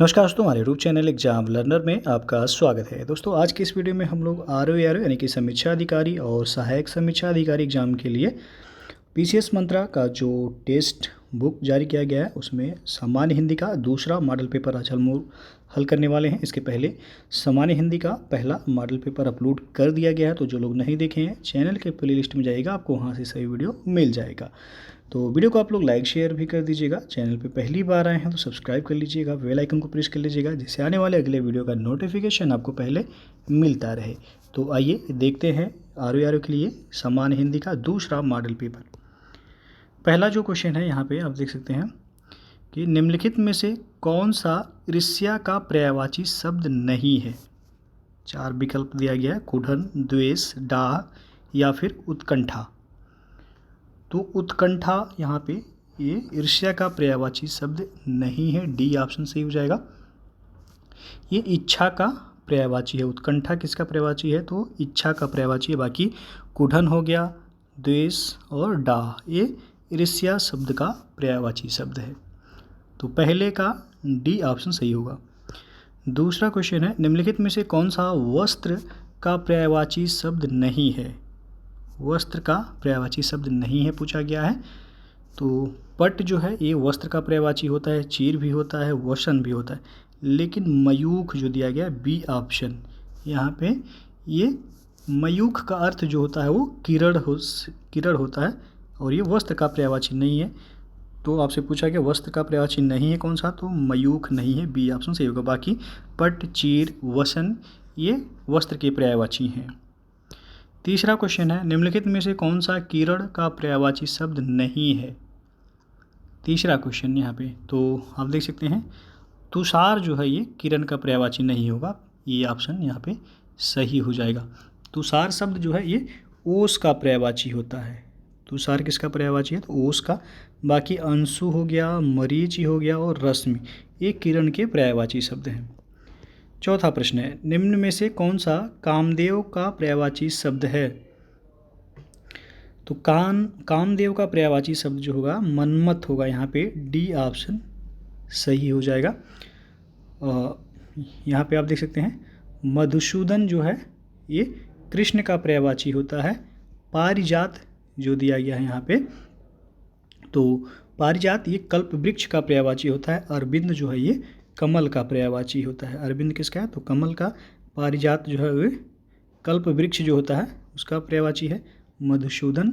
नमस्कार दोस्तों, हमारे यूट्यूब चैनल एग्जाम लर्नर में आपका स्वागत है। दोस्तों, आज की इस वीडियो में हम लोग आर यानी कि समीक्षा अधिकारी और सहायक समीक्षा अधिकारी एग्जाम के लिए पीसीएस मंत्रा का जो टेस्ट बुक जारी किया गया है उसमें सामान्य हिंदी का दूसरा मॉडल पेपर आज हम हल करने वाले हैं। इसके पहले सामान्य हिंदी का पहला मॉडल पेपर अपलोड कर दिया गया है, तो जो लोग नहीं देखे हैं चैनल के प्लेलिस्ट में जाइएगा, आपको वहाँ से सही वीडियो मिल जाएगा। तो वीडियो को आप लोग लाइक शेयर भी कर दीजिएगा। चैनल पे पहली बार आए हैं तो सब्सक्राइब कर लीजिएगा, बेल आइकन को प्रेस कर लीजिएगा, जिससे आने वाले अगले वीडियो का नोटिफिकेशन आपको पहले मिलता रहे। तो आइए देखते हैं आर के लिए सामान्य हिंदी का दूसरा मॉडल पेपर। पहला जो क्वेश्चन है यहाँ पे आप देख सकते हैं कि निम्नलिखित में से कौन सा ईर्ष्या का पर्यायवाची शब्द नहीं है। 4 विकल्प दिया गया है, कुढ़न, द्वेष, डाह या फिर उत्कंठा। तो उत्कंठा यहाँ पे ये ईर्ष्या का पर्यायवाची शब्द नहीं है, डी ऑप्शन सही हो जाएगा। ये इच्छा का पर्यायवाची है। उत्कंठा किसका पर्यायवाची है? तो इच्छा का पर्यायवाची है। बाकी कुढ़न हो गया, द्वेष और डाह ये ईर्ष्या शब्द का पर्यायवाची शब्द है। तो पहले का डी ऑप्शन सही होगा। दूसरा क्वेश्चन है, निम्नलिखित में से कौन सा वस्त्र का पर्यायवाची शब्द नहीं है? वस्त्र का पर्यायवाची शब्द नहीं है पूछा गया है। तो पट जो है ये वस्त्र का पर्यायवाची होता है, चीर भी होता है, वसन भी होता है, लेकिन मयूख जो दिया गया है बी ऑप्शन, यहाँ पे ये मयूख का अर्थ जो होता है वो किरण होता है और ये वस्त्र का पर्यायवाची नहीं है। तो आपसे पूछा गया वस्त्र का पर्यायवाची नहीं है कौन सा, तो मयूख नहीं है, बी ऑप्शन सही होगा। बाकी पट, चीर, वसन ये वस्त्र के पर्यायवाची हैं। तीसरा क्वेश्चन है, निम्नलिखित में से कौन सा किरण का पर्यायवाची शब्द नहीं है? तीसरा क्वेश्चन यहाँ पे तो आप देख सकते हैं तुषार जो है ये किरण का पर्यायवाची नहीं होगा, ये ऑप्शन यहाँ पे सही हो जाएगा। तुषार शब्द जो है ये ओस का पर्यायवाची होता है। तुषार किसका पर्यायवाची है? तो ओस का। बाकी अंशु हो गया, मरीचि हो गया और रश्मि ये किरण के पर्यायवाची शब्द हैं। चौथा प्रश्न है, निम्न में से कौन सा कामदेव का पर्यायवाची शब्द है? तो कामदेव का पर्यायवाची शब्द जो होगा मनमत होगा, यहाँ पे डी ऑप्शन सही हो जाएगा। यहाँ पे आप देख सकते हैं मधुसूदन जो है ये कृष्ण का पर्यायवाची होता है। पारिजात जो दिया गया है यहाँ पे, तो पारिजात ये कल्प वृक्ष का पर्यायवाची होता है। अरविंद जो है ये कमल का पर्यायवाची होता है। अरविंद किसका है? तो कमल का। पारिजात जो है वे कल्प वृक्ष जो होता है उसका पर्यायवाची है। मधुसूदन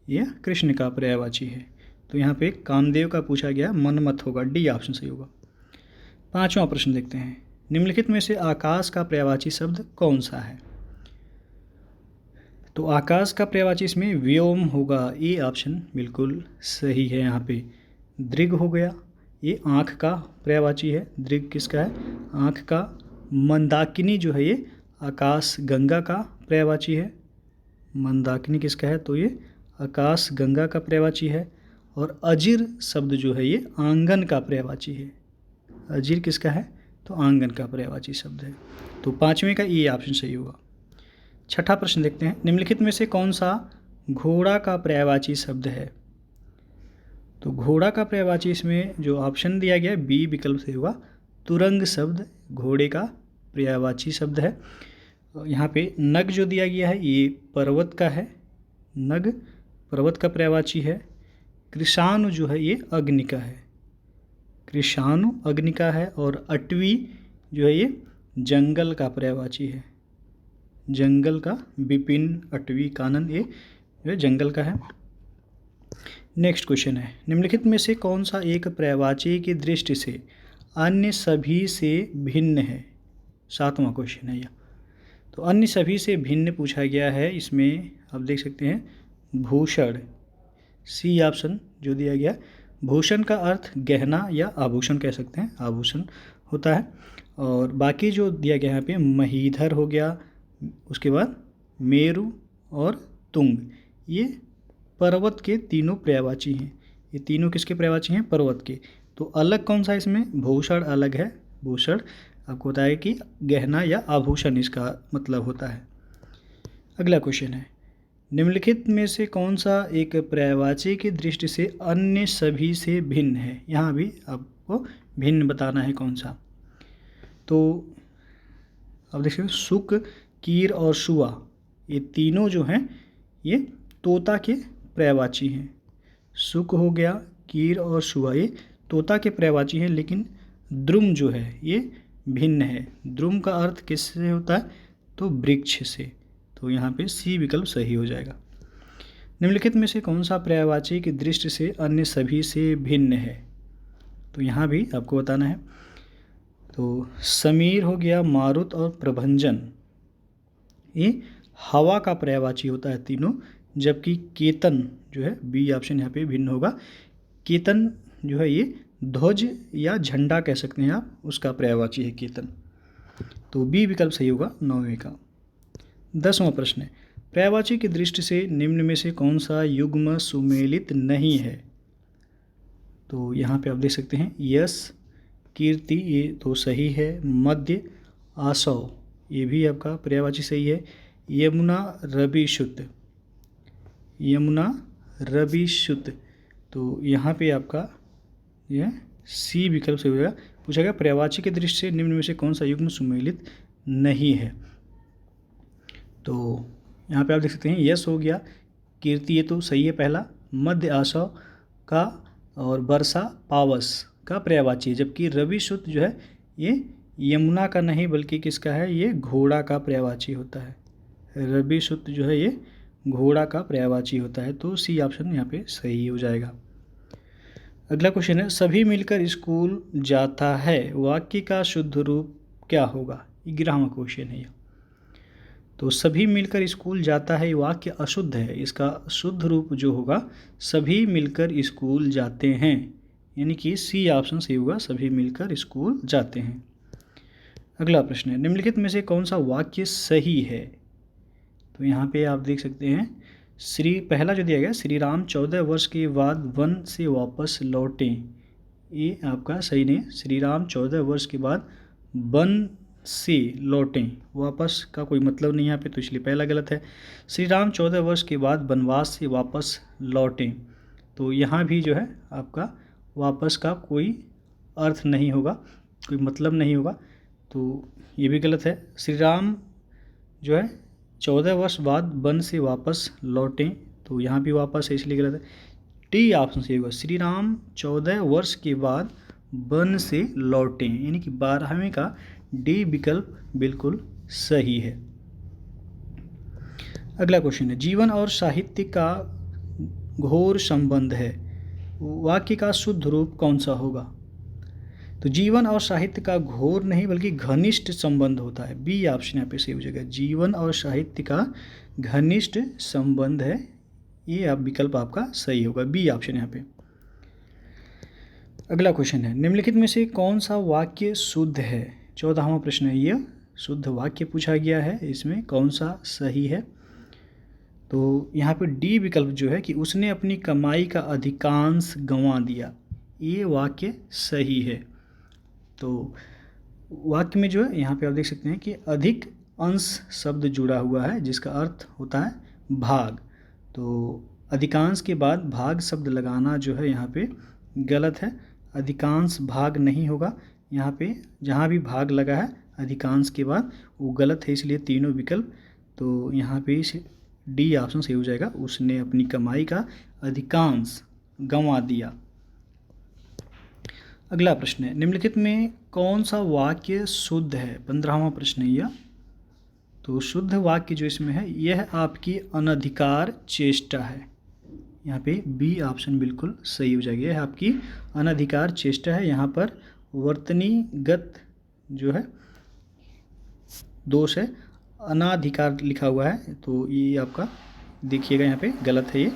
ये कृष्ण का पर्यायवाची है। तो यहाँ पे कामदेव का पूछा गया, मनमत होगा, डी ऑप्शन सही होगा। पांचवा प्रश्न देखते हैं, निम्नलिखित में से आकाश का पर्यायवाची शब्द कौन सा है? तो आकाश का पर्यायवाची इसमें व्योम होगा, ए ऑप्शन बिल्कुल सही है। यहाँ पे दृग हो गया, ये आँख का पर्यायवाची है। दृग किसका है? आँख का। मंदाकिनी जो है ये आकाश गंगा का पर्यायवाची है। मंदाकिनी किसका है? तो ये आकाश गंगा का पर्यायवाची है। और अजिर शब्द जो है ये आंगन का पर्यायवाची है। अजिर किसका है? तो आंगन का पर्यायवाची शब्द है। तो पाँचवें का ये ऑप्शन सही होगा। छठा प्रश्न देखते हैं, निम्नलिखित में से कौन सा घोड़ा का पर्यायवाची शब्द है? तो घोड़ा का पर्यायवाची इसमें जो ऑप्शन दिया गया है बी विकल्प से होगा। तुरंग शब्द घोड़े का पर्यायवाची शब्द है। यहाँ पे नग जो दिया गया है ये पर्वत का है, नग पर्वत का पर्यायवाची है। कृषाणु जो है ये अग्नि का है, कृषाणु अग्नि का है। और अटवी जो है ये जंगल का पर्यायवाची है, जंगल का। विपिन, अटवी, कानन ये जो जंगल का है। नेक्स्ट क्वेश्चन है, निम्नलिखित में से कौन सा एक पर्यायवाची की दृष्टि से अन्य सभी से भिन्न है? सातवां क्वेश्चन है यह। तो अन्य सभी से भिन्न पूछा गया है, इसमें आप देख सकते हैं भूषण, सी ऑप्शन जो दिया गया। भूषण का अर्थ गहना या आभूषण कह सकते हैं, आभूषण होता है। और बाकी जो दिया गया यहाँ पे महीधर हो गया, उसके बाद मेरु और तुंग ये पर्वत के तीनों पर्यायवाची हैं। ये तीनों किसके पर्यायवाची हैं? पर्वत के। तो अलग कौन सा इसमें? भूषण अलग है। भूषण आपको बताया कि गहना या आभूषण इसका मतलब होता है। अगला क्वेश्चन है, निम्नलिखित में से कौन सा एक पर्यायवाची की दृष्टि से अन्य सभी से भिन्न है? यहाँ भी आपको भिन्न बताना है कौन सा। तो अब देखिए सुक, कीर और शुआ ये तीनों जो हैं ये तोता के पर्यायवाची हैं। सुक हो गया, कीर और शुआ ये तोता के पर्यायवाची हैं, लेकिन द्रुम जो है ये भिन्न है। द्रुम का अर्थ किससे होता है? तो वृक्ष से। तो यहाँ पे सी विकल्प सही हो जाएगा। निम्नलिखित में से कौन सा पर्यायवाची की दृष्टि से अन्य सभी से भिन्न है? तो यहाँ भी आपको बताना है। तो समीर हो गया, मारुत और प्रभंजन ये हवा का पर्यायवाची होता है तीनों, जबकि केतन जो है बी ऑप्शन यहाँ पे भिन्न होगा। केतन जो है ये ध्वज या झंडा कह सकते हैं आप, उसका पर्यायवाची है केतन। तो बी विकल्प सही होगा 9वें का। 10वां प्रश्न है, पर्यायवाची की दृष्टि से निम्न में से कौन सा युग्म सुमेलित नहीं है? तो यहाँ पे आप देख सकते हैं यश, कीर्ति ये तो सही है। मध्य, आसव ये भी आपका पर्यायवाची सही है। यमुना, रवि, शुद्ध, यमुना, रवि, शुद्ध, तो यहाँ पे आपका यह सी विकल्प सही हो जाएगा। पूछा गया पर्यायवाची की दृष्टि से निम्न में से कौन सा युग्म सुमेलित नहीं है? तो यहाँ पे आप देख सकते हैं यश हो गया, कीर्ति ये तो सही है पहला, मध्य आसव का और वर्षा पावस का पर्यायवाची है, जबकि रवि शुद्ध जो है ये यमुना का नहीं बल्कि किसका है? ये घोड़ा का पर्यायवाची होता है। रवि शुद्ध जो है ये घोड़ा का पर्यायवाची होता है। तो सी ऑप्शन यहाँ पे सही हो जाएगा। अगला क्वेश्चन है, सभी मिलकर स्कूल जाता है वाक्य का शुद्ध रूप क्या होगा? 11वां क्वेश्चन है ये। तो सभी मिलकर स्कूल जाता है वाक्य अशुद्ध है, इसका शुद्ध रूप जो होगा सभी मिलकर स्कूल जाते हैं, यानी कि सी ऑप्शन सही होगा, सभी मिलकर स्कूल जाते हैं। अगला प्रश्न है, निम्नलिखित में से कौन सा वाक्य सही है? तो यहाँ पे आप देख सकते हैं पहला जो दिया गया, श्री राम 14 वर्ष के बाद वन से वापस लौटे, ये आपका सही नहीं है। श्री राम 14 वर्ष के बाद वन से लौटें, वापस का कोई मतलब नहीं यहाँ पे, तो इसलिए पहला गलत है। श्री राम 14 वर्ष के बाद वनवास से वापस लौटें, तो यहाँ भी जो है आपका वापस का कोई अर्थ नहीं होगा, कोई मतलब नहीं होगा, तो ये भी गलत है। श्री राम जो है 14 वर्ष बाद वन से वापस लौटें, तो यहाँ भी वापस है, इसलिए गलत है। टी ऑप्शन सही होगा, श्री राम 14 वर्ष के बाद वन से लौटें, यानी कि 12वें का डी विकल्प बिल्कुल सही है। अगला क्वेश्चन है, जीवन और साहित्य का घोर संबंध है, वाक्य का शुद्ध रूप कौन सा होगा? तो जीवन और साहित्य का घोर नहीं बल्कि घनिष्ठ संबंध होता है, बी ऑप्शन यहाँ पे सही हो जाएगा। जीवन और साहित्य का घनिष्ठ संबंध है, ये आप विकल्प आपका सही होगा, बी ऑप्शन यहाँ पे। अगला क्वेश्चन है, निम्नलिखित में से कौन सा वाक्य शुद्ध है? 14वां प्रश्न है, यह शुद्ध वाक्य पूछा गया है, इसमें कौन सा सही है? तो यहाँ पे डी विकल्प जो है कि उसने अपनी कमाई का अधिकांश गंवा दिया, ये वाक्य सही है। तो वाक्य में जो है यहाँ पे आप देख सकते हैं कि अधिक अंश शब्द जुड़ा हुआ है, जिसका अर्थ होता है भाग, तो अधिकांश के बाद भाग शब्द लगाना जो है यहाँ पे गलत है, अधिकांश भाग नहीं होगा, यहाँ पे जहाँ भी भाग लगा है अधिकांश के बाद वो गलत है, इसलिए तीनों विकल्प, तो यहाँ पे डी ऑप्शन सही हो जाएगा, उसने अपनी कमाई का अधिकांश गंवा दिया। अगला प्रश्न है, निम्नलिखित में कौन सा वाक्य शुद्ध है? 15वां प्रश्न है यह। तो शुद्ध वाक्य जो इसमें है, यह आपकी अनधिकार चेष्टा है, यहाँ पे बी ऑप्शन बिल्कुल सही हो जाएगी, यह आपकी अनधिकार चेष्टा है। यहाँ पर वर्तनीगत जो है दोष है, अनाधिकार लिखा हुआ है, तो ये आपका देखिएगा यहाँ पे गलत है,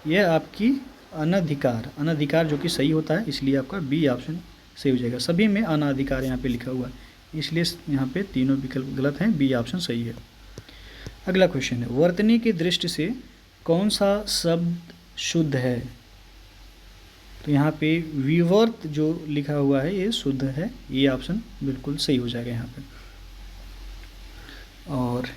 यह आपकी अनधिकार जो कि सही होता है, इसलिए आपका बी ऑप्शन सही हो जाएगा। सभी में अनाधिकार यहाँ पे लिखा हुआ है, इसलिए यहाँ पे तीनों विकल्प गलत हैं, बी ऑप्शन सही है। अगला क्वेश्चन है, वर्तनी की दृष्टि से कौन सा शब्द शुद्ध है? तो यहाँ पे विवर्त जो लिखा हुआ है ये शुद्ध है, ये ऑप्शन बिल्कुल सही हो जाएगा यहाँ पे। और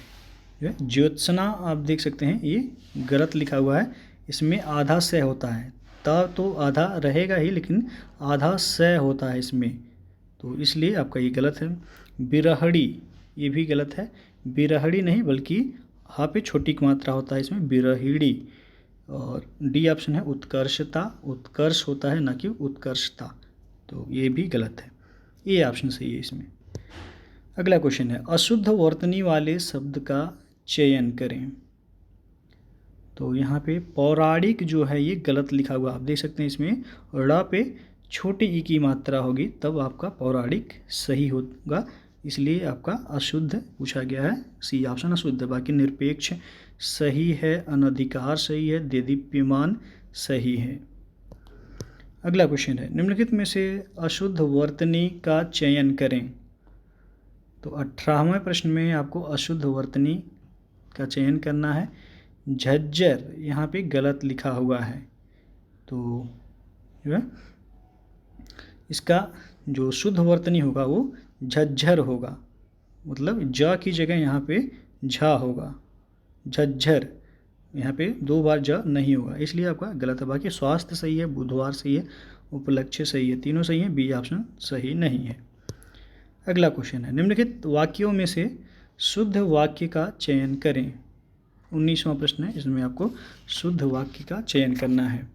ज्योत्सना आप देख सकते हैं ये गलत लिखा हुआ है, इसमें आधा स होता है, त तो आधा रहेगा ही लेकिन आधा स होता है इसमें, तो इसलिए आपका ये गलत है। बिरहड़ी, ये भी गलत है। बिरहड़ी नहीं बल्कि हा पे छोटी की मात्रा होता है इसमें, बिरहिड़ी। और डी ऑप्शन है उत्कर्षता, उत्कर्ष होता है ना कि उत्कर्षता, तो ये भी गलत है। ये ऑप्शन सही है इसमें। अगला क्वेश्चन है अशुद्ध वर्तनी वाले शब्द का चयन करें। तो यहाँ पे पौराणिक जो है ये गलत लिखा हुआ, आप देख सकते हैं इसमें ड़ पे छोटी ई की मात्रा होगी तब आपका पौराणिक सही होगा, इसलिए आपका अशुद्ध पूछा गया है। सी ऑप्शन अशुद्ध। बाकी निरपेक्ष सही है, अनधिकार सही है, देदीप्यमान सही है। अगला क्वेश्चन है निम्नलिखित में से अशुद्ध वर्तनी का चयन करें। तो 18वें प्रश्न में आपको अशुद्ध वर्तनी का चयन करना है। झज्जर यहाँ पे गलत लिखा हुआ है, तो जो है इसका जो शुद्ध वर्तनी होगा वो झज्झर होगा, मतलब ज की जगह यहाँ पे झा होगा, झज्झर। यहाँ पे 2 बार ज नहीं होगा, इसलिए आपका गलत है। बाकी स्वास्थ्य सही है, बुधवार सही है, उपलक्ष्य सही है, तीनों सही है, बी ऑप्शन सही नहीं है। अगला क्वेश्चन है निम्नलिखित वाक्यों में से शुद्ध वाक्य का चयन करें। 19वां प्रश्न है, इसमें आपको शुद्ध वाक्य का चयन करना है।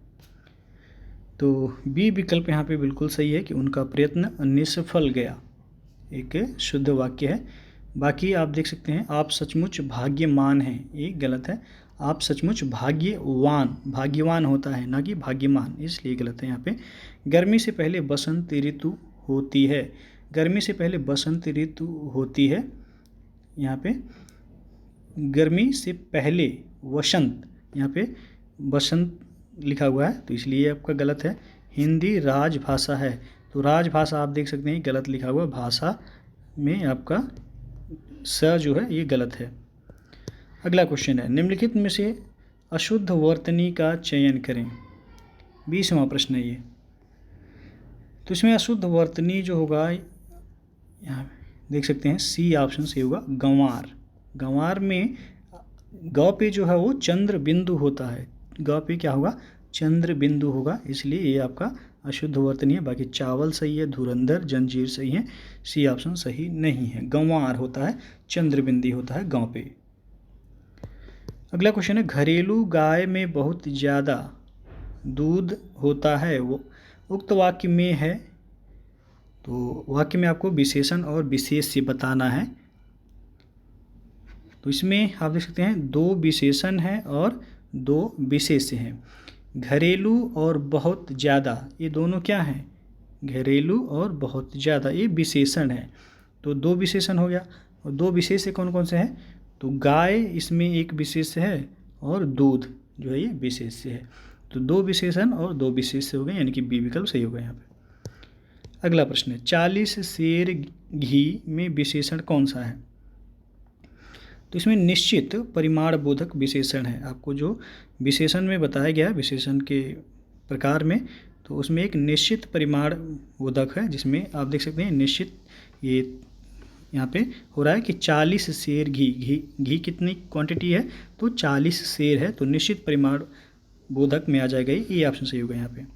तो बी विकल्प यहाँ पे बिल्कुल सही है कि उनका प्रयत्न निष्फल गया, एक शुद्ध वाक्य है। बाकी आप देख सकते हैं आप सचमुच भाग्यमान हैं, ये गलत है। आप सचमुच भाग्यवान, भाग्यवान होता है ना कि भाग्यमान, इसलिए गलत है यहाँ पे। गर्मी से पहले बसंत ऋतु होती है, गर्मी से पहले बसंत ऋतु होती है, यहाँ पे गर्मी से पहले वसंत, यहाँ पे बसंत लिखा हुआ है, तो इसलिए आपका गलत है। हिंदी राजभाषा है, तो राजभाषा आप देख सकते हैं गलत लिखा हुआ, भाषा में आपका स जो है ये गलत है। अगला क्वेश्चन है निम्नलिखित में से अशुद्ध वर्तनी का चयन करें। 20वां प्रश्न है ये। तो इसमें अशुद्ध वर्तनी जो होगा यहाँ देख सकते हैं सी ऑप्शन से होगा गंवार। गंवार में ग पे जो है वो चंद्र बिंदु होता है, ग पे क्या होगा चंद्र बिंदु होगा, इसलिए ये आपका अशुद्ध वर्तनी है। बाकी चावल सही है, धुरंधर जंजीर सही है, सी ऑप्शन सही नहीं है। गंवार होता है, चंद्र बिंदी होता है गाँव पे। अगला क्वेश्चन है घरेलू गाय में बहुत ज़्यादा दूध होता है, वो उक्त वाक्य में है। तो वाक्य में आपको विशेषण और विशेष्य बताना है। तो इसमें आप देख सकते हैं 2 विशेषण हैं और 2 विशेष्य हैं। घरेलू और बहुत ज़्यादा, ये दोनों क्या हैं, घरेलू और बहुत ज़्यादा, ये विशेषण है। तो 2 विशेषण हो गया, और 2 विशेष्य कौन कौन से हैं, तो गाय इसमें एक विशेष्य है और दूध जो है ये विशेष्य है। तो 2 विशेषण और 2 विशेष्य हो गए, यानी कि बी विकल्प सही होगा यहाँ पे। अगला प्रश्न है 40 सेर घी में विशेषण कौन सा है। तो इसमें निश्चित परिमाण बोधक विशेषण है। आपको जो विशेषण में बताया गया है विशेषण के प्रकार में, तो उसमें एक निश्चित परिमाण बोधक है, जिसमें आप देख सकते हैं निश्चित, ये यहाँ पे हो रहा है कि 40 सेर घी कितनी क्वांटिटी है, तो 40 सेर है, तो निश्चित परिमाण बोधक में आ जाएगा, ये ऑप्शन सही होगा यहाँ पे।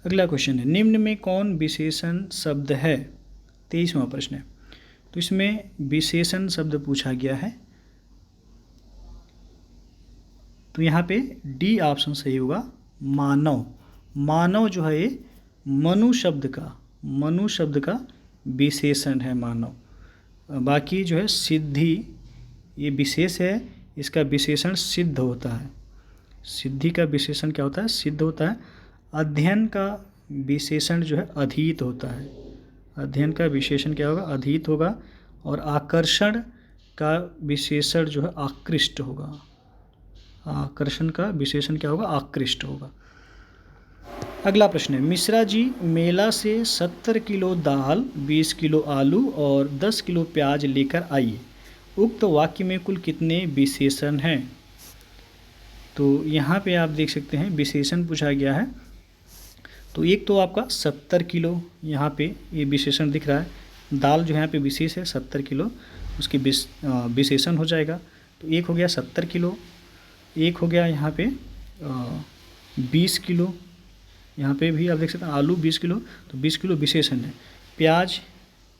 अगला क्वेश्चन है निम्न में कौन विशेषण शब्द है। 23वां प्रश्न है। तो इसमें विशेषण शब्द पूछा गया है, तो यहाँ पे डी ऑप्शन सही होगा मानव। मानव जो है ये मनु शब्द का विशेषण है मानव। बाकी जो है सिद्धि, ये विशेष है, इसका विशेषण सिद्ध होता है। सिद्धि का विशेषण क्या होता है, सिद्ध होता है। अध्ययन का विशेषण जो है अधीत होता है, अध्ययन का विशेषण क्या होगा, अधीत होगा। और आकर्षण का विशेषण जो है आकृष्ट होगा, आकर्षण का विशेषण क्या होगा, आकृष्ट होगा। अगला प्रश्न है मिश्रा जी मेला से 70 किलो दाल, 20 किलो आलू और 10 किलो प्याज लेकर आइए, उक्त वाक्य में कुल कितने विशेषण हैं। तो यहाँ पे आप देख सकते हैं विशेषण पूछा गया है, तो एक तो आपका 70 किलो यहाँ पे ये विशेषण दिख रहा है, दाल जो यहाँ पे विशेष है 70 किलो, उसके विशेषण हो जाएगा। तो एक हो गया 70 किलो, एक हो गया यहाँ पे 20 किलो, यहाँ पे भी आप देख सकते हैं आलू 20 किलो, तो 20 किलो विशेषण है। प्याज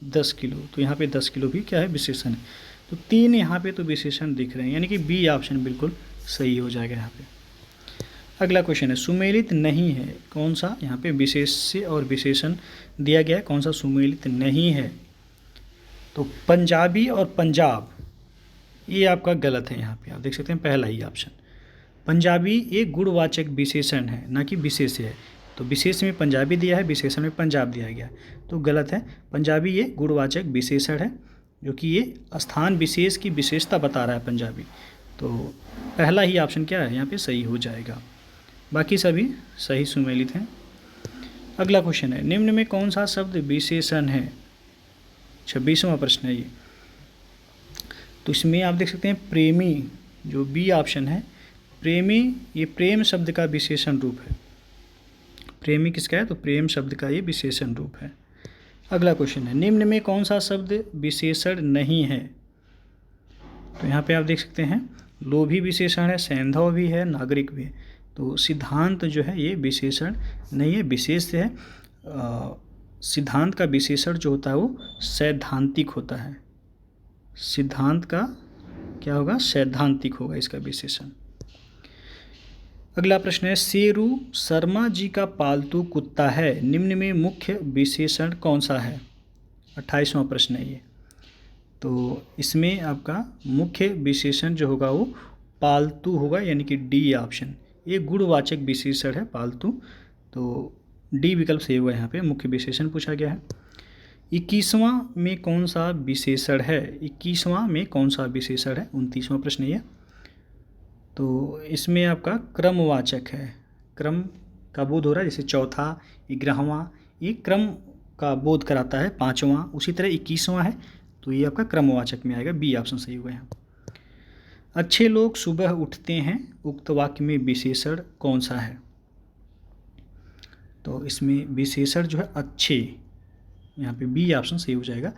10 किलो, तो यहाँ पे 10 किलो भी क्या है, विशेषण है। तो 3 यहाँ पे तो विशेषण दिख रहे हैं, यानी कि बी ऑप्शन बिल्कुल सही हो जाएगा यहाँ पे। अगला क्वेश्चन है, सुमेलित नहीं है कौन सा, यहाँ पे विशेष्य और विशेषण दिया गया है, कौन सा सुमेलित नहीं है। तो पंजाबी और पंजाब, ये आपका गलत है। यहाँ पे आप देख सकते हैं पहला ही ऑप्शन। पंजाबी एक गुणवाचक विशेषण है, ना कि विशेष्य है। तो विशेष में पंजाबी दिया है, विशेषण में पंजाब दिया गया है, तो गलत है। पंजाबी ये गुणवाचक विशेषण है, जो कि ये स्थान विशेष की विशेषता बता रहा है पंजाबी। तो पहला ही ऑप्शन क्या है, यहाँ पे सही हो जाएगा। बाकी सभी सही सुमेलित हैं। अगला क्वेश्चन है, निम्न में कौन सा शब्द विशेषण है। 26वां प्रश्न है ये। तो इसमें आप देख सकते हैं प्रेमी, जो बी ऑप्शन है, प्रेमी ये प्रेम शब्द का विशेषण रूप है। प्रेमी किसका है, तो प्रेम शब्द का ये विशेषण रूप है। अगला क्वेश्चन है, निम्न में कौन सा शब्द विशेषण नहीं है। तो यहाँ पे आप देख सकते हैं लोभी विशेषण है, सैंधव भी है, नागरिक भी है। तो सिद्धांत जो है ये विशेषण नहीं है, विशेष है। सिद्धांत का विशेषण जो होता है वो सैद्धांतिक होता है। सिद्धांत का क्या होगा, सैद्धांतिक होगा इसका विशेषण। अगला प्रश्न है, शेरू शर्मा जी का पालतू कुत्ता है, निम्न में मुख्य विशेषण कौन सा है। 28वां प्रश्न है ये। तो इसमें आपका मुख्य विशेषण जो होगा वो पालतू होगा, यानी कि डी ऑप्शन। ये गुणवाचक विशेषण है पालतू, तो डी विकल्प सही होगा। यहाँ पे मुख्य विशेषण पूछा गया है। 21वां में कौन सा विशेषण है, 21वां में कौन सा विशेषण है, 29वां प्रश्न ये। तो इसमें आपका क्रमवाचक है, क्रम का बोध हो रहा है, जैसे चौथा, 11वां, ये क्रम का बोध कराता है। 5वां, उसी तरह 21वां है, तो ये आपका क्रमवाचक में आएगा, बी ऑप्शन सही होगा यहाँ। अच्छे लोग सुबह उठते हैं, उक्त वाक्य में विशेषण कौन सा है। तो इसमें विशेषण जो है अच्छे, यहाँ पे बी ऑप्शन सही हो जाएगा।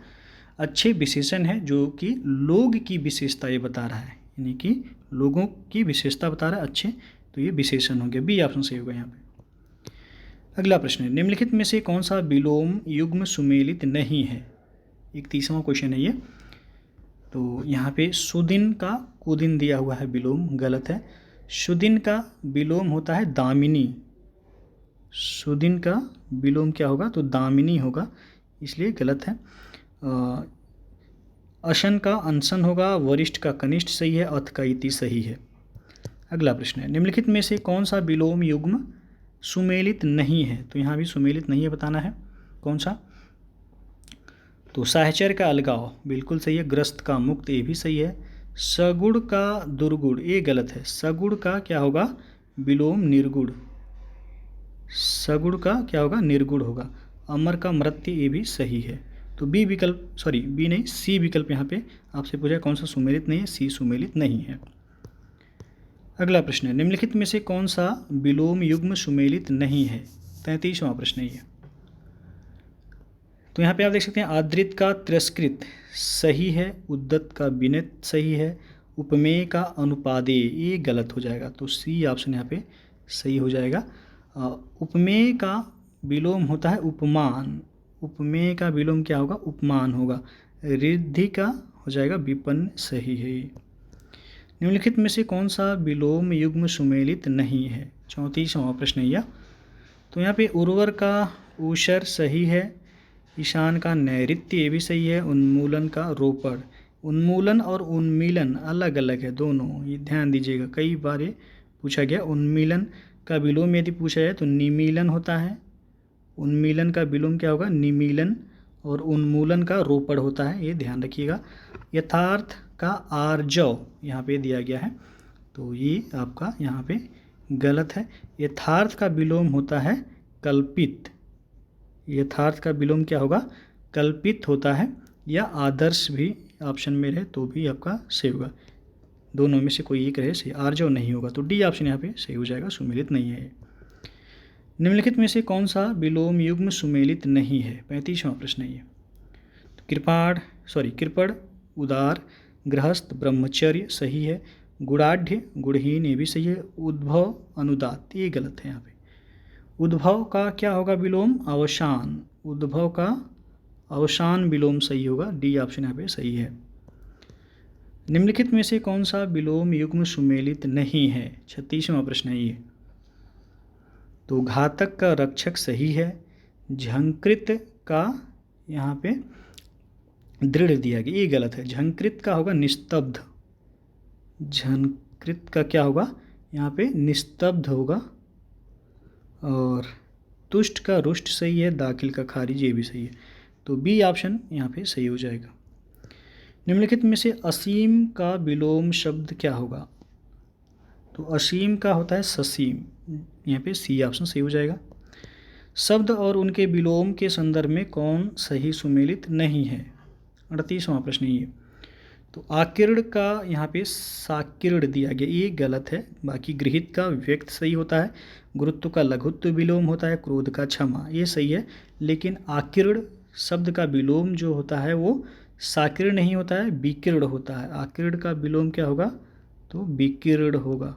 अच्छे विशेषण है जो कि लोग की विशेषता ये बता रहा है, यानी कि लोगों की विशेषता बता रहा है अच्छे, तो ये विशेषण हो गया, बी ऑप्शन सही होगा यहाँ पे। अगला प्रश्न है, निम्नलिखित में से कौन सा विलोम युग्म सुमेलित नहीं है। 31वां क्वेश्चन है ये। तो यहाँ पे सुदिन का कुदिन दिया हुआ है विलोम, गलत है। सुदिन का विलोम होता है दामिनी। सुदिन का विलोम क्या होगा, तो दामिनी होगा, इसलिए गलत है। अशन का अनशन होगा, वरिष्ठ का कनिष्ठ सही है, अथ का इति सही है। अगला प्रश्न है, निम्नलिखित में से कौन सा विलोम युग्म सुमेलित नहीं है। तो यहाँ भी सुमेलित नहीं है, बताना है कौन सा। तो साहचर्य का अलगाव बिल्कुल सही है, ग्रस्त का मुक्त ये भी सही है, सगुण का दुर्गुण ये गलत है, सगुण का क्या होगा, विलोम निर्गुण, सगुण का क्या होगा, निर्गुण होगा, अमर का मृत्यु ये भी सही है। तो बी विकल्प, सॉरी बी नहीं, सी विकल्प यहाँ पे आपसे पूछा कौन सा सुमेलित नहीं है, सी सुमेलित नहीं है। अगला प्रश्न है, निम्नलिखित में से कौन सा विलोम युग्म सुमेलित नहीं है। 33वां प्रश्न है ये। तो यहाँ पे आप देख सकते हैं आदृत का तिरस्कृत सही है, उद्दत का विनित सही है, उपमेय का अनुपादेय ये गलत हो जाएगा, तो सी ऑप्शन यहाँ पे सही हो जाएगा। उपमेय का विलोम होता है उपमान, उपमेय का विलोम क्या होगा, उपमान होगा। रिद्धि का हो जाएगा विपन्न सही है। निम्नलिखित में से कौन सा विलोम युग्म सुमेलित नहीं है। 34वां प्रश्न है यह। तो यहाँ पे उर्वर का ऊषर सही है, ईशान का नैऋत्य ये भी सही है, उन्मूलन का रोपड़। उन्मूलन और उन्मीलन अलग अलग है दोनों, ये ध्यान दीजिएगा, कई बार ये पूछा गया। उन्मीलन का विलोम यदि पूछा जाए तो निमीलन होता है, उन्मीलन का विलोम क्या होगा, निमीलन, और उन्मूलन का रोपड़ होता है, ये ध्यान रखिएगा। यथार्थ का आर्जव यहाँ पे दिया गया है, तो ये आपका यहाँ पे गलत है। यथार्थ का विलोम होता है कल्पित, यथार्थ का विलोम क्या होगा, कल्पित होता है, या आदर्श भी ऑप्शन में रहे तो भी आपका सही होगा, दोनों में से कोई एक रहे सही, आर्जव नहीं होगा, तो डी ऑप्शन यहाँ पे सही हो जाएगा, सुमेलित नहीं है। निम्नलिखित में से कौन सा विलोम युग्म सुमेलित नहीं है। 35वां प्रश्न है ये। तो कृपण, उदार, गृहस्थ, ब्रह्मचर्य सही है, गुणाढ़, गुणहीन ये भी सही है, उद्भव, अनुदात ये गलत है। यहाँ पे उद्भव का क्या होगा विलोम, अवसान, उद्भव का अवसान विलोम सही होगा, डी ऑप्शन यहाँ पे सही है। निम्नलिखित में से कौन सा विलोम युग्म सुमेलित नहीं है? 36वां प्रश्न है ये। तो घातक का रक्षक सही है, झंकृत का यहाँ पे दृढ़ दिया गया, ये गलत है। झंकृत का होगा निस्तब्ध, झंकृत का क्या होगा यहाँ पे निस्तब्ध होगा। और तुष्ट का रुष्ट सही है, दाखिल का खारिज ये भी सही है। तो बी ऑप्शन यहाँ पे सही हो जाएगा। निम्नलिखित में से असीम का विलोम शब्द क्या होगा? तो असीम का होता है ससीम, यहाँ पे सी ऑप्शन सही हो जाएगा। शब्द और उनके विलोम के संदर्भ में कौन सही सुमेलित नहीं है? 38वां प्रश्न ये। तो आकीर्ण का यहाँ पे साकीर्ण दिया गया, ये गलत है। बाकी गृहीत का व्यक्त सही होता है, गुरुत्व का लघुत्व विलोम होता है, क्रोध का क्षमा ये सही है। लेकिन आकीर्ण शब्द का विलोम जो होता है वो साकीर्ण नहीं होता है, विकीर्ण होता है। आकीर्ण का विलोम क्या होगा? तो विकीर्ण होगा।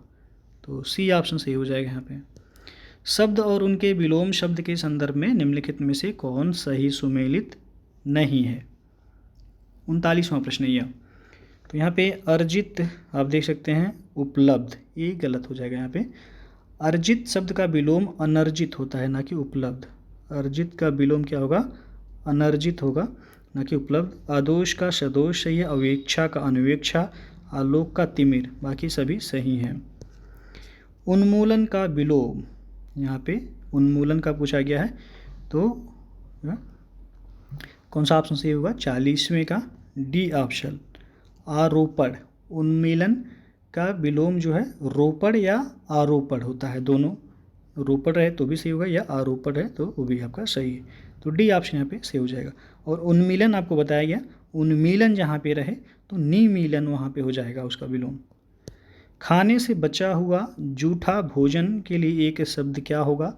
तो सी ऑप्शन सही हो जाएगा यहाँ पे। शब्द और उनके विलोम शब्द के संदर्भ में निम्नलिखित में से कौन सही सुमेलित नहीं है? 39वां प्रश्न यह। तो यहाँ पे अर्जित आप देख सकते हैं उपलब्ध, ये गलत हो जाएगा यहाँ पे। अर्जित शब्द का विलोम अनर्जित होता है, ना कि उपलब्ध। अर्जित का विलोम क्या होगा? अनर्जित होगा, ना कि उपलब्ध। आदोष का सदोष सही है, अवेक्षा का अनुवेक्षा, आलोक का तिमिर, बाकी सभी सही हैं। उन्मूलन का विलोम, यहाँ पे उन्मूलन का पूछा गया है, तो कौन सा ऑप्शन सही होगा? 40वें का डी ऑप्शन आरोपण। उन्मीलन का विलोम जो है रोपण या आरोपण होता है, दोनों। रोपण रहे तो भी सही होगा, या आरोपण है तो वो भी आपका सही है। तो डी ऑप्शन यहाँ पे सही हो जाएगा। और उन्मीलन आपको बताया गया, उन्मीलन जहाँ पे रहे तो निमीलन वहाँ पे हो जाएगा उसका विलोम। खाने से बचा हुआ जूठा भोजन के लिए एक शब्द क्या होगा?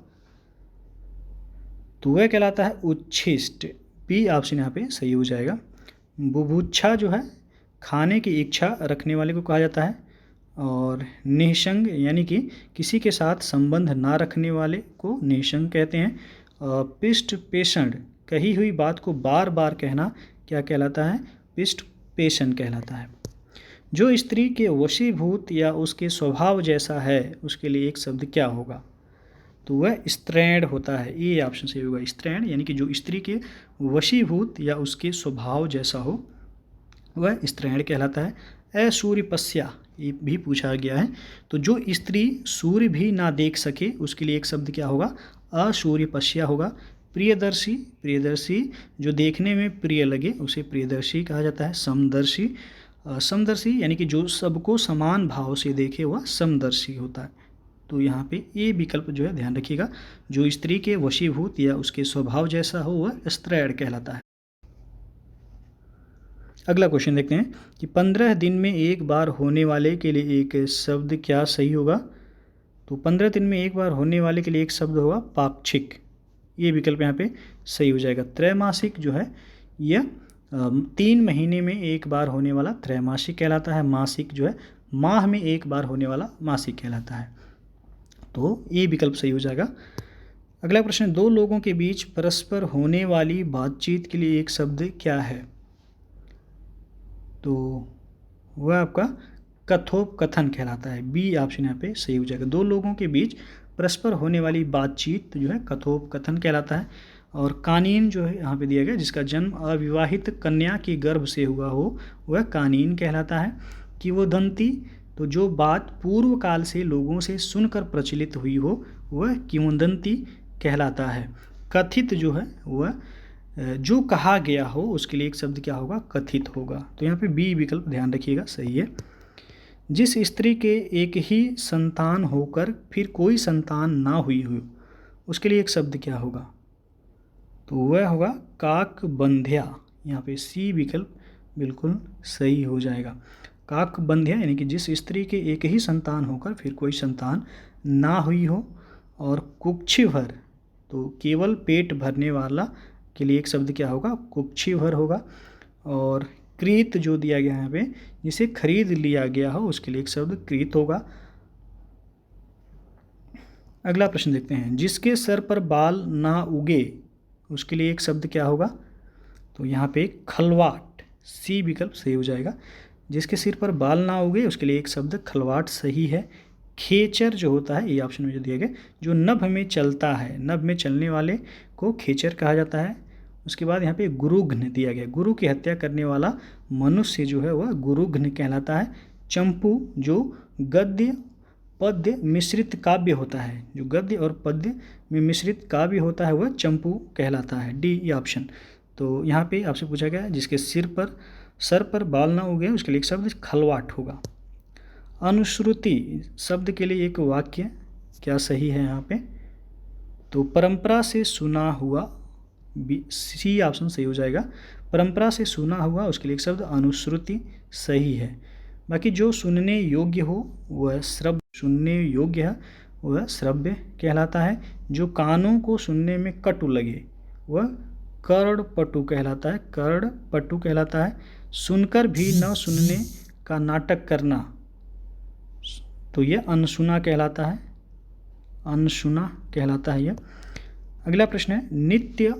तो वह कहलाता है उच्छिष्ट, बी ऑप्शन यहाँ पे सही हो जाएगा। बुभुक्षा जो है खाने की इच्छा रखने वाले को कहा जाता है। और निःसंग यानी कि किसी के साथ संबंध ना रखने वाले को निःसंग कहते हैं। पिष्ट पेषण, कही हुई बात को बार बार कहना क्या कहलाता है? पिष्ट पेषण कहलाता है। जो स्त्री के वशीभूत या उसके स्वभाव जैसा है उसके लिए एक शब्द क्या होगा? तो वह स्त्रैण होता है, ये ऑप्शन सही होगा। स्त्रैण यानी कि जो स्त्री के वशीभूत या उसके स्वभाव जैसा हो वह स्त्रैण कहलाता है। असूर्यपस्या ये भी पूछा गया है, तो जो स्त्री सूर्य भी ना देख सके उसके लिए एक शब्द क्या होगा? असूर्यपस्या होगा। प्रियदर्शी, प्रियदर्शी जो देखने में प्रिय लगे उसे प्रियदर्शी कहा जाता है। समदर्शी, समदर्शी यानी कि जो सबको समान भाव से देखे वह समदर्शी होता है। तो यहाँ पे ये विकल्प जो है ध्यान रखिएगा, जो स्त्री के वशीभूत या उसके स्वभाव जैसा हो वह स्त्रैण कहलाता है। अगला क्वेश्चन देखते हैं कि 15 दिन में एक बार होने वाले के लिए एक शब्द क्या सही होगा? तो 15 दिन में एक बार होने वाले के लिए एक शब्द होगा पाक्षिक, ये विकल्प यहाँ पे सही हो जाएगा। त्रैमासिक जो है यह 3 महीने में एक बार होने वाला त्रैमासिक कहलाता है। मासिक जो है माह में एक बार होने वाला मासिक कहलाता है। तो ये विकल्प सही हो जाएगा। अगला प्रश्न, दो लोगों के बीच परस्पर होने वाली बातचीत के लिए एक शब्द क्या है? तो वह आपका कथोपकथन कहलाता है। बी ऑप्शन यहाँ पे सही हो जाएगा। दो लोगों के बीच परस्पर होने वाली बातचीत जो है कथोपकथन कहलाता है। और कानीन जो है यहाँ पे दिया गया, जिसका जन्म अविवाहित कन्या के गर्भ से हुआ हो वह कानीन कहलाता है। किंवदंती, तो जो बात पूर्व काल से लोगों से सुनकर प्रचलित हुई हो वह किंवदंती कहलाता है। कथित जो है वह जो कहा गया हो उसके लिए एक शब्द क्या होगा? कथित होगा। तो यहाँ पे बी विकल्प ध्यान रखिएगा सही है। जिस स्त्री के एक ही संतान होकर फिर कोई संतान ना हुई हो उसके लिए एक शब्द क्या होगा? तो वह होगा काकबंध्या। यहाँ पे सी विकल्प बिल्कुल सही हो जाएगा। काकबंध्या यानी कि जिस स्त्री के एक ही संतान होकर फिर कोई संतान ना हुई हो। और कुक्षिभर, तो केवल पेट भरने वाला के लिए एक शब्द क्या होगा? कुक्षिभर होगा। और क्रीत जो दिया गया है यहाँ पे, जिसे खरीद लिया गया हो उसके लिए एक शब्द क्रीत होगा। अगला प्रश्न देखते हैं, जिसके सर पर बाल ना उगे उसके लिए एक शब्द क्या होगा? तो यहाँ पे खलवाट, सी विकल्प सही हो जाएगा। जिसके सिर पर बाल ना उगे उसके लिए एक शब्द खलवाट सही है। खेचर जो होता है, ये ऑप्शन में जो दिया गया, जो नभ में चलता है, नभ में चलने वाले को खेचर कहा जाता है। उसके बाद यहाँ पे गुरुघ्न दिया गया, गुरु की हत्या करने वाला मनुष्य जो है वह गुरुघ्न कहलाता है। चंपू जो गद्य पद्य मिश्रित काव्य होता है, जो गद्य और पद्य में मिश्रित काव्य होता है वह चंपू कहलाता है। डी ये ऑप्शन। तो यहाँ पे आपसे पूछा गया जिसके सर पर बाल ना उगे उसके लिए एक शब्द खलवाट होगा। अनुश्रुति शब्द के लिए एक वाक्य क्या सही है यहाँ पे? तो परंपरा से सुना हुआ, सी ऑप्शन सही हो जाएगा। परंपरा से सुना हुआ उसके लिए एक शब्द अनुश्रुति सही है। बाकी जो सुनने योग्य हो वह श्रव्य, सुनने योग्य है वह श्रव्य कहलाता है। जो कानों को सुनने में कटु लगे वह कर्णपटु कहलाता है, कर्णपटु कहलाता है। सुनकर भी न सुनने का नाटक करना, तो यह अनसुना कहलाता है, अनसुना कहलाता है यह। अगला प्रश्न है, नित्य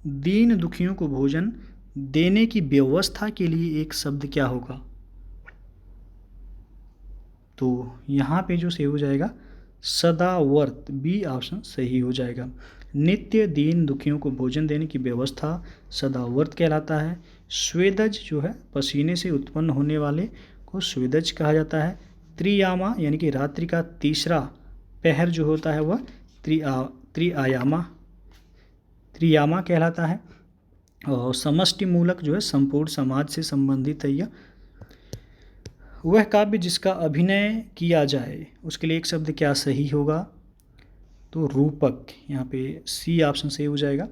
दीन दुखियों को भोजन देने की व्यवस्था के लिए एक शब्द क्या होगा? तो यहाँ पे जो सही हो जाएगा सदावर्त, बी ऑप्शन सही हो जाएगा। नित्य दीन दुखियों को भोजन देने की व्यवस्था सदावर्त कहलाता है। स्वेदज जो है पसीने से उत्पन्न होने वाले को स्वेदज कहा जाता है। त्रियामा यानी कि रात्रि का तीसरा पहर जो होता है वह त्रियामा कहलाता है। और समष्टि मूलक जो है संपूर्ण समाज से संबंधित है यह। वह काव्य जिसका अभिनय किया जाए उसके लिए एक शब्द क्या सही होगा? तो रूपक, यहाँ पे सी ऑप्शन सही हो जाएगा।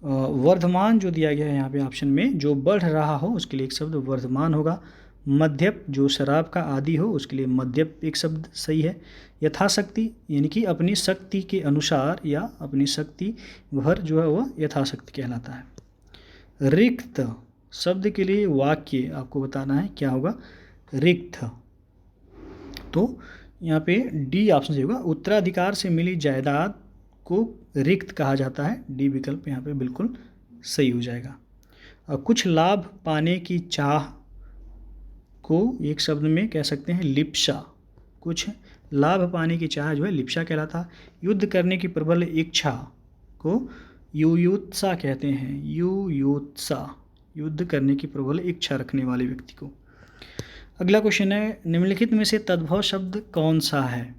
वर्धमान जो दिया गया है यहाँ पे ऑप्शन में, जो बढ़ रहा हो उसके लिए एक शब्द वर्धमान होगा। मध्यप जो शराब का आदि हो उसके लिए मध्यप एक शब्द सही है। यथाशक्ति यानी कि अपनी शक्ति के अनुसार या अपनी शक्ति भर जो है वह यथाशक्ति कहलाता है। रिक्त शब्द के लिए वाक्य आपको बताना है क्या होगा? रिक्त, तो यहाँ पे डी ऑप्शन सही होगा। उत्तराधिकार से मिली जायदाद को रिक्त कहा जाता है, डी विकल्प यहाँ पे बिल्कुल सही हो जाएगा। कुछ लाभ पाने की चाह को एक शब्द में कह सकते हैं लिप्सा, कुछ लाभ पाने की चाह जो है लिप्सा कहलाता है। युद्ध करने की प्रबल इच्छा को युयुत्सा कहते हैं, युयुत्सा, युद्ध करने की प्रबल इच्छा रखने वाले व्यक्ति को। अगला क्वेश्चन है, निम्नलिखित में से तद्भव शब्द कौन सा है?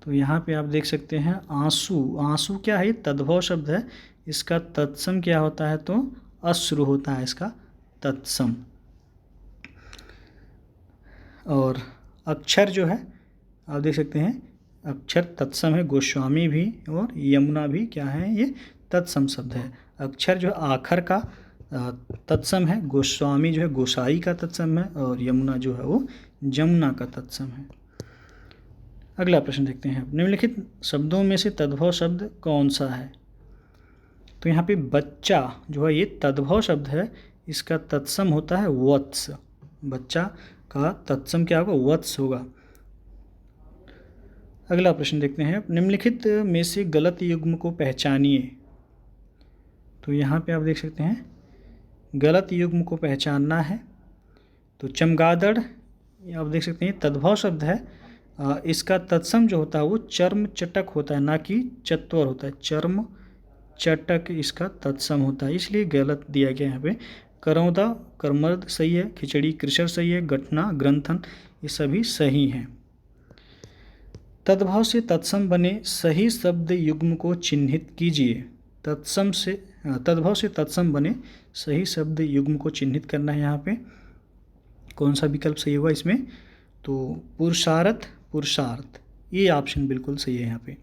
तो यहाँ पे आप देख सकते हैं आंसू, आंसू क्या है? तद्भव शब्द है। इसका तत्सम क्या होता है? तो अश्रु होता है इसका तत्सम। और अक्षर जो है आप देख सकते हैं अक्षर तत्सम है, गोस्वामी भी और यमुना भी क्या है? ये तत्सम शब्द है। अक्षर जो है आखर का तत्सम है, गोस्वामी जो है गोसाई का तत्सम है और यमुना जो है वो जमुना का तत्सम है। अगला प्रश्न देखते हैं, निम्नलिखित शब्दों में से तद्भव शब्द कौन सा है? तो यहाँ पे बच्चा जो है ये तद्भव शब्द है, इसका तत्सम होता है वत्स। बच्चा का तत्सम क्या होगा? वत्स होगा। अगला प्रश्न देखते हैं, निम्नलिखित में से गलत युग्म को पहचानिए। तो यहाँ पे आप देख सकते हैं गलत युग्म को पहचानना है। तो चमगादड़ आप देख सकते हैं तद्भव शब्द है, इसका तत्सम जो होता है वो चर्म चटक होता है, ना कि चत्वर होता है। चर्म चटक इसका तत्सम होता है, इसलिए गलत दिया गया यहाँ पे। करौदा कर्मर्द सही है, खिचड़ी कृशर सही है, गठना ग्रंथन ये सभी सही हैं। तद्भव से तत्सम बने सही शब्द युग्म को चिन्हित कीजिए। तद्भव से तत्सम बने सही शब्द युग्म को चिन्हित करना है। यहाँ पे कौन सा विकल्प सही होगा इसमें? तो पुरुषार्थ, पुरुषार्थ ये ऑप्शन बिल्कुल सही है। यहाँ पे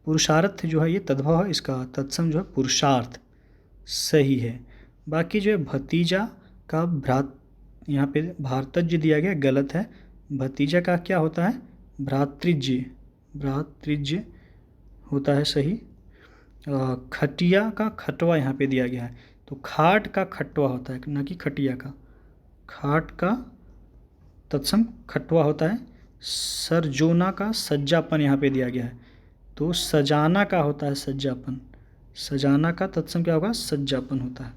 पुरुषार्थ जो है ये तद्भव है, इसका तत्सम जो है पुरुषार्थ सही है। बाकी जो है भतीजा का यहाँ पे भारतज्य दिया गया गलत है। भतीजा का क्या होता है? भ्रातृज्य, भ्रातृज्य होता है सही। खटिया का खटवा यहाँ पे दिया गया है, तो खाट का खटवा होता है ना कि खटिया का। खाट का तत्सम खटवा होता है। सरजोना का सज्जापन यहाँ पे दिया गया है, तो सजाना का होता है सज्जापन। सजाना का तत्सम क्या होगा, सज्जापन होता है।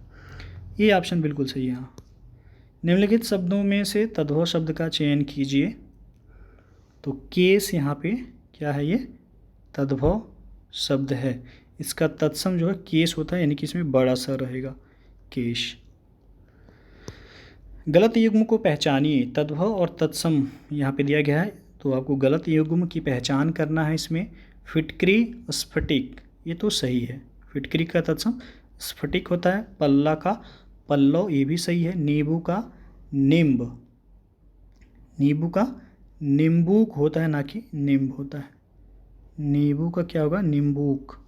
ये ऑप्शन बिल्कुल सही है। हाँ, निम्नलिखित शब्दों में से तद्भव शब्द का चयन कीजिए। तो केस यहाँ पे क्या है, ये तद्भव शब्द है। इसका तत्सम जो है केस होता है, यानी कि इसमें बड़ा सा रहेगा, केश। गलत युग्म को पहचानिए। तद्भव और तत्सम यहाँ पे दिया गया है, तो आपको गलत युग्म की पहचान करना है। इसमें फिटकरी, स्फटिक, ये तो सही है। फिटकरी का तत्सम स्फटिक होता है। पल्ला का पल्लव, ये भी सही है। नींबू का निम्ब, नींबू का निम्बूक होता है, ना कि निम्ब होता है। नींबू का क्या होगा, निम्बूक।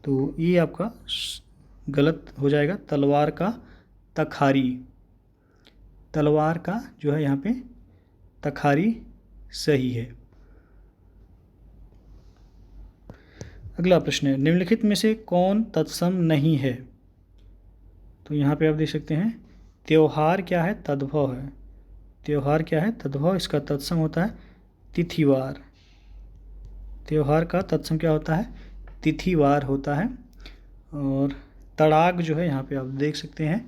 तो ये आपका गलत हो जाएगा। तलवार का तखारी, तलवार का जो है यहाँ पे तखारी सही है। अगला प्रश्न है, निम्नलिखित में से कौन तत्सम नहीं है। तो यहाँ पे आप देख सकते हैं, त्योहार क्या है, तद्भव है। त्योहार क्या है, तद्भव। इसका तत्सम होता है तिथिवार। त्योहार का तत्सम क्या होता है, तिथिवार होता है। और तड़ाग जो है यहाँ पे आप देख सकते हैं,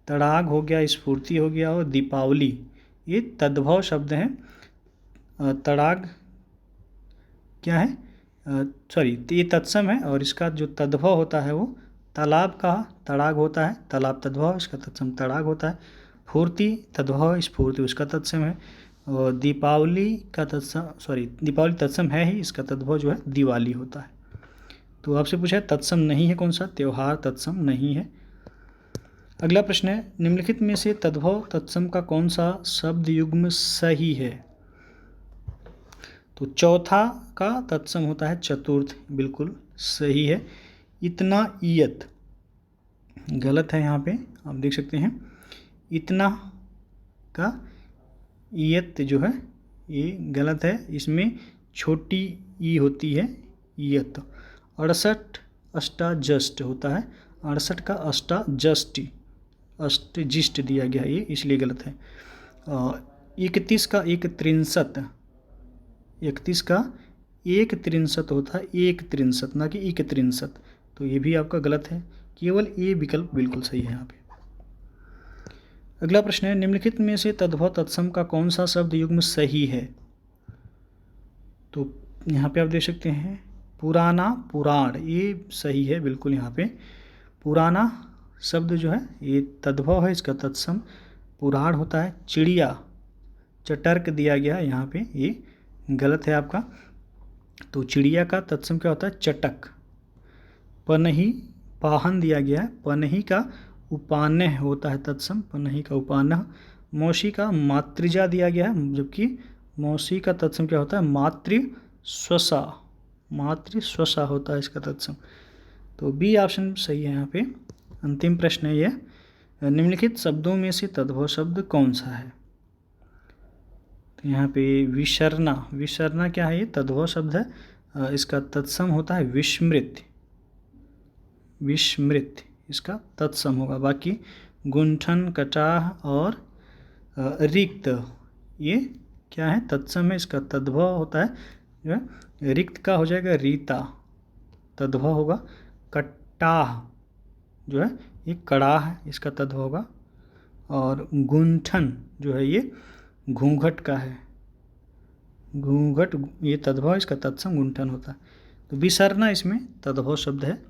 तड़ाग हो गया, स्फूर्ति हो गया, और दीपावली, ये तद्भव शब्द हैं। तड़ाग क्या है, सॉरी, ये तत्सम है, और इसका जो तद्भव होता है वो तालाब का तड़ाग होता है। तालाब तद्भव, इसका तत्सम तड़ाग होता है। फूर्ति तद्भव, स्फूर्ति उसका तत्सम है। और दीपावली का तत्सम, सॉरी, दीपावली तत्सम है ही, इसका तद्भव जो है दिवाली होता है। तो आपसे पूछा है तत्सम नहीं है कौन सा, त्योहार तत्सम नहीं है। अगला प्रश्न है, निम्नलिखित में से तद्भव तत्सम का कौन सा शब्द युग्म सही है। तो चौथा का तत्सम होता है चतुर्थ, बिल्कुल सही है। इतना ईयत गलत है, यहाँ पे आप देख सकते हैं। इतना का ईयत जो है ये गलत है, इसमें छोटी ई होती है, ईयत। 68 अष्टाजष्ट होता है, 68 का अष्टाजष्टि, अष्टजिष्ट दिया गया है, ये इसलिए गलत है। 31 का एक त्रिंसत, 31 का एक त्रिंसत होता है, एक त्रिंसत, ना कि एक त्रिंसत। तो ये भी आपका गलत है, केवल ये विकल्प बिल्कुल सही है यहाँ पे। अगला प्रश्न है, निम्नलिखित में से तद्भव तत्सम का कौन सा शब्द युग्म सही है। तो यहाँ पे आप देख सकते हैं, पुराना, पुराण, ये सही है बिल्कुल। यहाँ पे पुराना शब्द जो है ये तद्भव है, इसका तत्सम पुराण होता है। चिड़िया, चटर्क दिया गया है यहाँ पे, ये गलत है आपका। तो चिड़िया का तत्सम क्या होता है, चटक। पनही, पाहन दिया गया है, पनही का उपान्ह होता है तत्सम, पनही का उपान्ह। मौसी का मातृजा दिया गया है, जबकि मौसी का तत्सम क्या होता है, मातृस्वसा, मातृस्वसा होता है इसका तत्सम। तो बी ऑप्शन सही है यहाँ पे। अंतिम प्रश्न है यह, निम्नलिखित शब्दों में से तद्भव शब्द कौन सा है। तो यहाँ पे विशरना, विशरना क्या है, ये तद्भव शब्द है। इसका तत्सम होता है विस्मृत, विस्मृत इसका तत्सम होगा। बाकी गुंठन, कटाह और रिक्त, ये क्या है, तत्सम है, इसका तद्भव होता है जो है रिक्त का हो जाएगा रीता, तद्भव होगा। कटाह जो है ये कड़ाह है, इसका तद्भव होगा। और गुंठन जो है ये घूंघट का है, घूंघट ये तद्भव, इसका तत्सम गुंठन होता है। तो विसरना इसमें तद्भव शब्द है,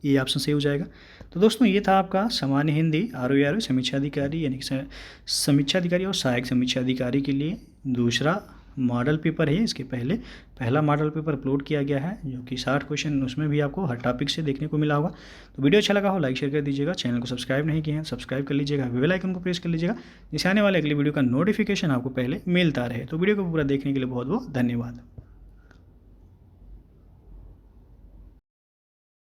ये ऑप्शन सही हो जाएगा। तो दोस्तों ये था आपका सामान्य हिंदी ROE समीक्षा अधिकारी, यानी कि समीक्षा अधिकारी और सहायक समीक्षा अधिकारी के लिए दूसरा मॉडल पेपर है। इसके पहले पहला मॉडल पेपर अपलोड किया गया है, जो कि 60 क्वेश्चन उसमें भी आपको हर टॉपिक से देखने को मिला होगा। तो वीडियो अच्छा लगा हो लाइक शेयर कर दीजिएगा, चैनल को सब्सक्राइब नहीं किए हैं सब्सक्राइब कर लीजिएगा, बेल आइकन को प्रेस कर लीजिएगा, जिससे आने वाले अगली वीडियो का नोटिफिकेशन आपको पहले मिलता रहे। तो वीडियो को पूरा देखने के लिए बहुत बहुत धन्यवाद।